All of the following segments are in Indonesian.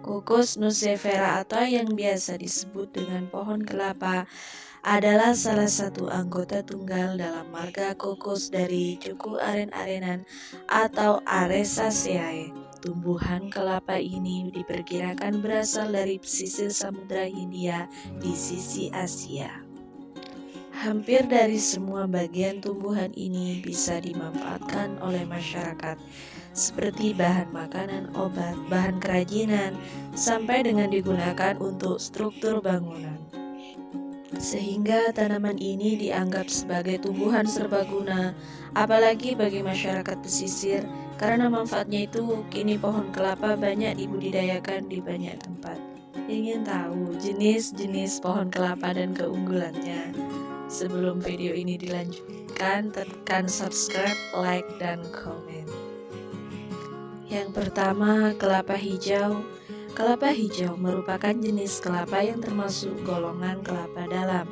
Cocos nucifera atau yang biasa disebut dengan pohon kelapa adalah salah satu anggota tunggal dalam marga Cocos dari suku aren-arenan atau Aresaceae. Tumbuhan kelapa ini diperkirakan berasal dari pesisir Samudra Hindia di sisi Asia. Hampir dari semua bagian tumbuhan ini bisa dimanfaatkan oleh masyarakat, seperti bahan makanan, obat, bahan kerajinan, sampai dengan digunakan untuk struktur bangunan. Sehingga tanaman ini dianggap sebagai tumbuhan serbaguna, apalagi bagi masyarakat pesisir, karena manfaatnya itu kini pohon kelapa banyak dibudidayakan di banyak tempat. Ingin tahu jenis-jenis pohon kelapa dan keunggulannya? Sebelum video ini dilanjutkan, tekan subscribe, like, dan komen. Yang pertama, kelapa hijau. Kelapa hijau merupakan jenis kelapa yang termasuk golongan kelapa dalam.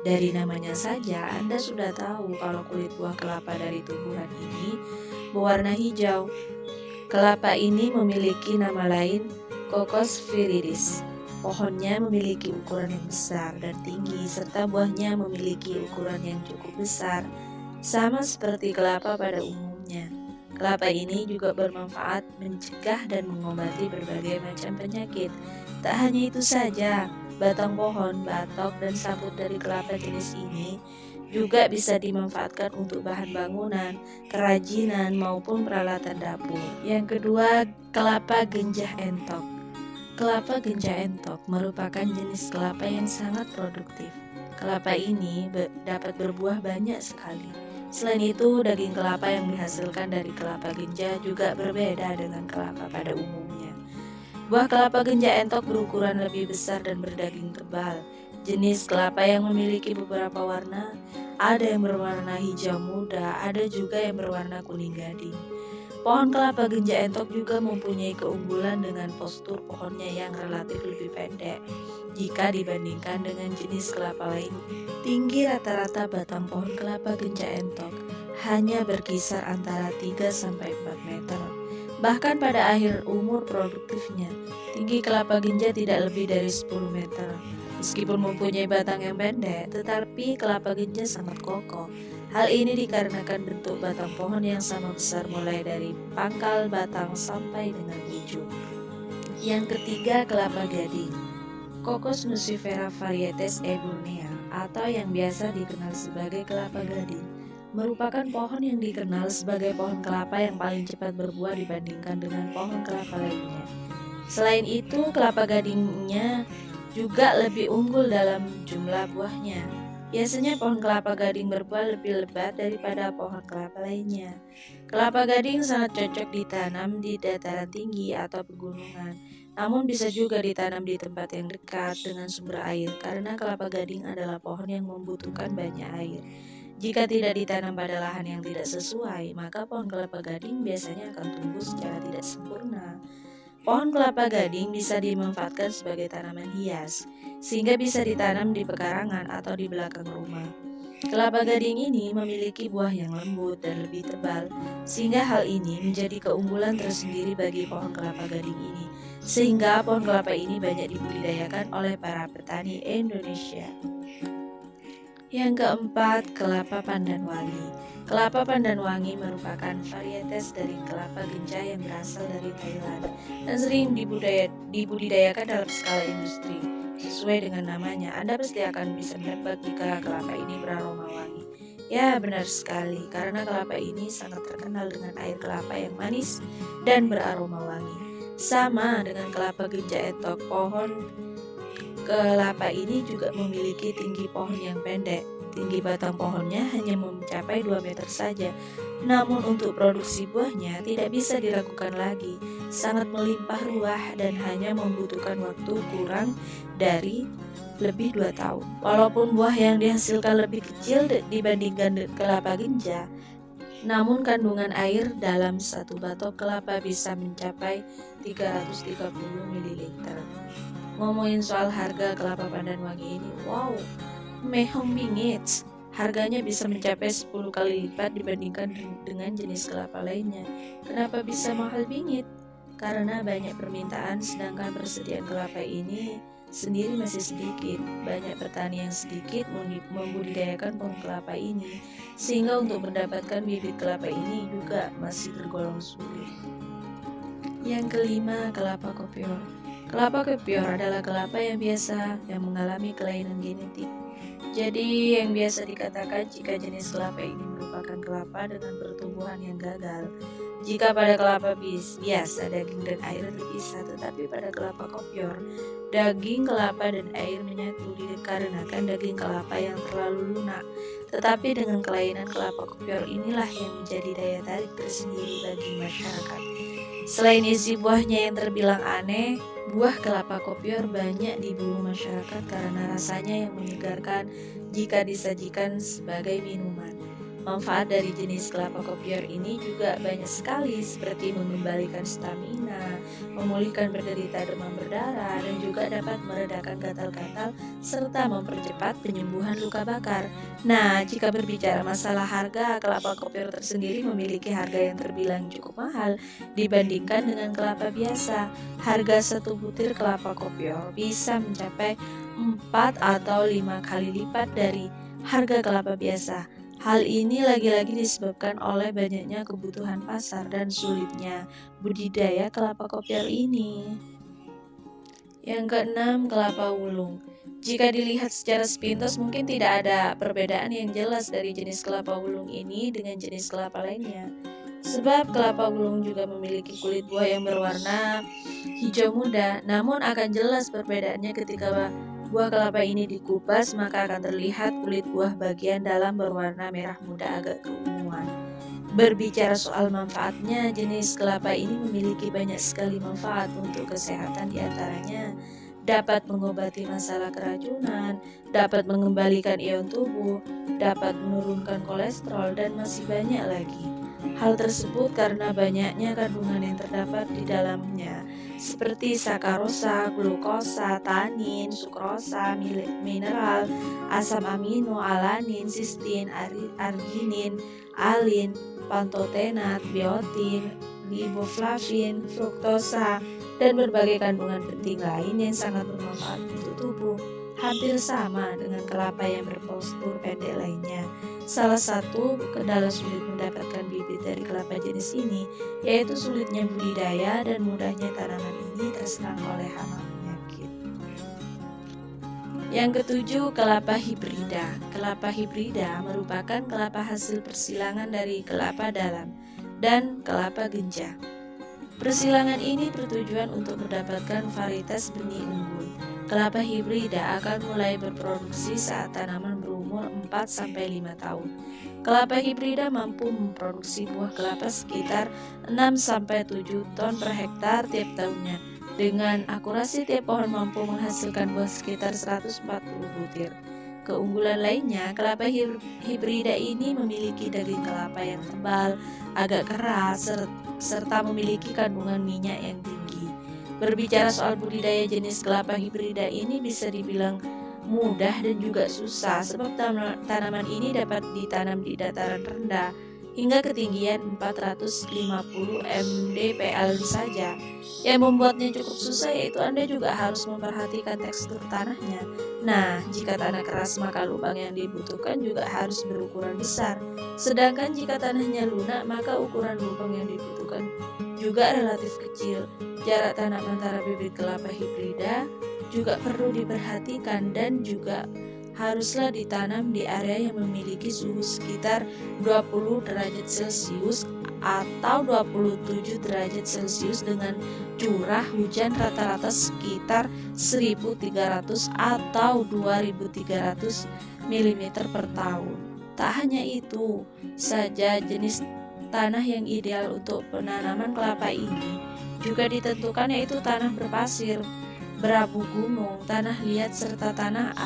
Dari namanya saja, Anda sudah tahu kalau kulit buah kelapa dari tumbuhan ini berwarna hijau. Kelapa ini memiliki nama lain, Cocos viridis. Pohonnya memiliki ukuran yang besar dan tinggi, serta buahnya memiliki ukuran yang cukup besar, sama seperti kelapa pada umumnya. Kelapa ini juga bermanfaat mencegah dan mengobati berbagai macam penyakit. Tak hanya itu saja, batang pohon, batok, dan sabut dari kelapa jenis ini juga bisa dimanfaatkan untuk bahan bangunan, kerajinan, maupun peralatan dapur. Yang kedua, kelapa genjah entok. Kelapa genjah entok merupakan jenis kelapa yang sangat produktif. Kelapa ini dapat berbuah banyak sekali. Selain itu, daging kelapa yang dihasilkan dari kelapa genjah juga berbeda dengan kelapa pada umumnya. Buah kelapa genjah entok berukuran lebih besar dan berdaging tebal. Jenis kelapa yang memiliki beberapa warna, ada yang berwarna hijau muda, ada juga yang berwarna kuning gading. Pohon kelapa genjah entok juga mempunyai keunggulan dengan postur pohonnya yang relatif lebih pendek jika dibandingkan dengan jenis kelapa lain. Tinggi rata-rata batang pohon kelapa genjah entok hanya berkisar antara 3-4 meter. Bahkan pada akhir umur produktifnya, tinggi kelapa genjah tidak lebih dari 10 meter. Meskipun mempunyai batang yang pendek, tetapi kelapa genjah sangat kokoh. Hal ini dikarenakan bentuk batang pohon yang sama besar mulai dari pangkal batang sampai dengan ujung. Yang ketiga, kelapa gading. Cocos nucifera varietes eburnea atau yang biasa dikenal sebagai kelapa gading merupakan pohon yang dikenal sebagai pohon kelapa yang paling cepat berbuah dibandingkan dengan pohon kelapa lainnya. Selain itu, kelapa gadingnya juga lebih unggul dalam jumlah buahnya. Biasanya pohon kelapa gading berbuah lebih lebat daripada pohon kelapa lainnya. Kelapa gading sangat cocok ditanam di dataran tinggi atau pegunungan, namun bisa juga ditanam di tempat yang dekat dengan sumber air karena kelapa gading adalah pohon yang membutuhkan banyak air. Jika tidak ditanam pada lahan yang tidak sesuai, maka pohon kelapa gading biasanya akan tumbuh secara tidak sempurna. Pohon kelapa gading bisa dimanfaatkan sebagai tanaman hias, sehingga bisa ditanam di pekarangan atau di belakang rumah. Kelapa gading ini memiliki buah yang lembut dan lebih tebal, sehingga hal ini menjadi keunggulan tersendiri bagi pohon kelapa gading ini, sehingga pohon kelapa ini banyak dibudidayakan oleh para petani Indonesia. Yang keempat, kelapa pandan wangi. Kelapa pandan wangi merupakan varietes dari kelapa genjah yang berasal dari Thailand dan sering dibudidayakan dalam skala industri. Sesuai dengan namanya, Anda pasti akan bisa menebak jika kelapa ini beraroma wangi. Ya, benar sekali, karena kelapa ini sangat terkenal dengan air kelapa yang manis dan beraroma wangi. Sama dengan kelapa genjah entok, pohon kelapa ini juga memiliki tinggi pohon yang pendek. Tinggi batang pohonnya hanya mencapai 2 meter saja. Namun untuk produksi buahnya tidak bisa diragukan lagi. Sangat melimpah ruah dan hanya membutuhkan waktu kurang dari lebih 2 tahun. Walaupun buah yang dihasilkan lebih kecil dibandingkan kelapa genjah, namun kandungan air dalam satu batok kelapa bisa mencapai 330 ml. Ngomongin soal harga kelapa pandan wangi ini, wow, mehong bingit. Harganya bisa mencapai 10 kali lipat dibandingkan dengan jenis kelapa lainnya. Kenapa bisa mahal bingit? karena banyak permintaan, sedangkan persediaan kelapa ini sendiri masih sedikit. Banyak petani yang sedikit membudidayakan pohon kelapa ini, sehingga untuk mendapatkan bibit kelapa ini juga masih tergolong sulit. Yang kelima, kelapa kopior. Kelapa kopior adalah kelapa yang biasa yang mengalami kelainan genetik. Jadi yang biasa dikatakan jika jenis kelapa ini merupakan kelapa dengan pertumbuhan yang gagal. Jika pada kelapa biasa daging dan air terpisah, tetapi pada kelapa kopior daging kelapa dan air menyatu dikarenakan daging kelapa yang terlalu lunak. Tetapi dengan kelainan kelapa kopior inilah yang menjadi daya tarik tersendiri bagi masyarakat. Selain isi buahnya yang terbilang aneh, buah kelapa kopior banyak diburu masyarakat karena rasanya yang menyegarkan jika disajikan sebagai minuman. Manfaat dari jenis kelapa kopior ini juga banyak sekali, seperti mengembalikan stamina, memulihkan penderita demam berdarah, dan juga dapat meredakan gatal-gatal serta mempercepat penyembuhan luka bakar. Nah, jika berbicara masalah harga, kelapa kopior tersendiri memiliki harga yang terbilang cukup mahal dibandingkan dengan kelapa biasa. Harga satu butir kelapa kopior bisa mencapai 4 atau 5 kali lipat dari harga kelapa biasa. Hal ini lagi-lagi disebabkan oleh banyaknya kebutuhan pasar dan sulitnya budidaya kelapa kopior ini. Yang keenam, kelapa wulung. Jika dilihat secara sepintas mungkin tidak ada perbedaan yang jelas dari jenis kelapa wulung ini dengan jenis kelapa lainnya. Sebab kelapa wulung juga memiliki kulit buah yang berwarna hijau muda, namun akan jelas perbedaannya ketika buah kelapa ini dikupas, maka akan terlihat kulit buah bagian dalam berwarna merah muda agak keunguan. Berbicara soal manfaatnya, jenis kelapa ini memiliki banyak sekali manfaat untuk kesehatan, diantaranya dapat mengobati masalah keracunan, dapat mengembalikan ion tubuh, dapat menurunkan kolesterol, dan masih banyak lagi. Hal tersebut karena banyaknya kandungan yang terdapat di dalamnya, seperti sakarosa, glukosa, tanin, sukrosa, mineral, asam amino, alanin, sistin, arginin, alin, pantotenat, biotin, riboflavin, fruktosa, dan berbagai kandungan penting lain yang sangat bermanfaat untuk tubuh. Hampir sama dengan kelapa yang berpostur pendek lainnya. Salah satu kendala sulit mendapatkan bibit dari kelapa jenis ini yaitu sulitnya budidaya dan mudahnya tanaman ini terserang oleh hama penyakit. Yang ketujuh, kelapa hibrida. Kelapa hibrida merupakan kelapa hasil persilangan dari kelapa dalam dan kelapa genjah. Persilangan ini bertujuan untuk mendapatkan varietas benih unggul. Kelapa hibrida akan mulai berproduksi saat tanaman berumur 4-5 tahun. Kelapa hibrida mampu memproduksi buah kelapa sekitar 6-7 ton per hektar tiap tahunnya. Dengan akurasi tiap pohon mampu menghasilkan buah sekitar 140 butir. Keunggulan lainnya, kelapa hibrida ini memiliki daging kelapa yang tebal, agak keras, serta memiliki kandungan minyak yang tinggi. Berbicara soal budidaya jenis kelapa hibrida ini bisa dibilang mudah dan juga susah, sebab tanaman ini dapat ditanam di dataran rendah hingga ketinggian 450 mdpl saja. Yang membuatnya cukup susah yaitu Anda juga harus memperhatikan tekstur tanahnya. Nah, jika tanah keras maka lubang yang dibutuhkan juga harus berukuran besar. Sedangkan jika tanahnya lunak maka ukuran lubang yang dibutuhkan juga relatif kecil. Jarak tanam antara bibit kelapa hibrida juga perlu diperhatikan dan juga haruslah ditanam di area yang memiliki suhu sekitar 20 derajat Celcius atau 27 derajat Celcius dengan curah hujan rata-rata sekitar 1.300 atau 2.300 mm per tahun. Tak hanya itu saja, jenis tanah yang ideal untuk penanaman kelapa ini juga ditentukan yaitu tanah berpasir, berabu gunung, tanah liat, serta tanah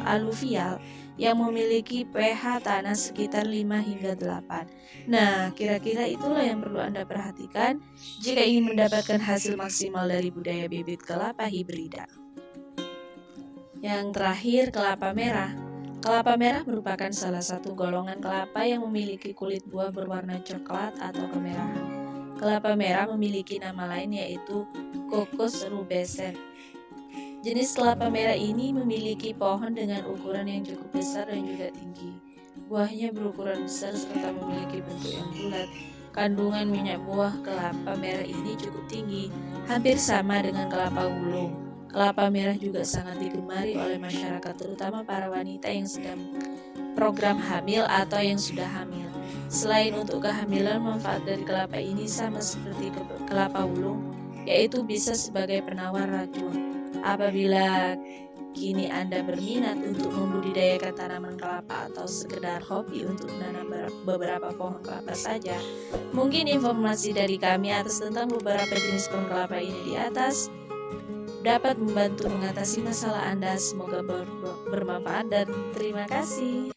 aluvial yang memiliki pH tanah sekitar 5 hingga 8. Nah, kira-kira itulah yang perlu Anda perhatikan jika ingin mendapatkan hasil maksimal dari budaya bibit kelapa hibrida. Yang terakhir, kelapa merah. Kelapa merah merupakan salah satu golongan kelapa yang memiliki kulit buah berwarna coklat atau kemerahan. Kelapa merah memiliki nama lain yaitu Cocos rubescens. Jenis kelapa merah ini memiliki pohon dengan ukuran yang cukup besar dan juga tinggi. Buahnya berukuran besar serta memiliki bentuk yang bulat. Kandungan minyak buah kelapa merah ini cukup tinggi, hampir sama dengan kelapa wulung. Kelapa merah juga sangat digemari oleh masyarakat, terutama para wanita yang sedang program hamil atau yang sudah hamil. Selain untuk kehamilan, manfaat dari kelapa ini sama seperti kelapa wulung, yaitu bisa sebagai penawar racun. Apabila kini Anda berminat untuk membudidayakan tanaman kelapa atau sekedar hobi untuk menanam beberapa pohon kelapa saja, mungkin informasi dari kami atas tentang beberapa jenis pohon kelapa ini di atas dapat membantu mengatasi masalah Anda. Semoga bermanfaat dan terima kasih.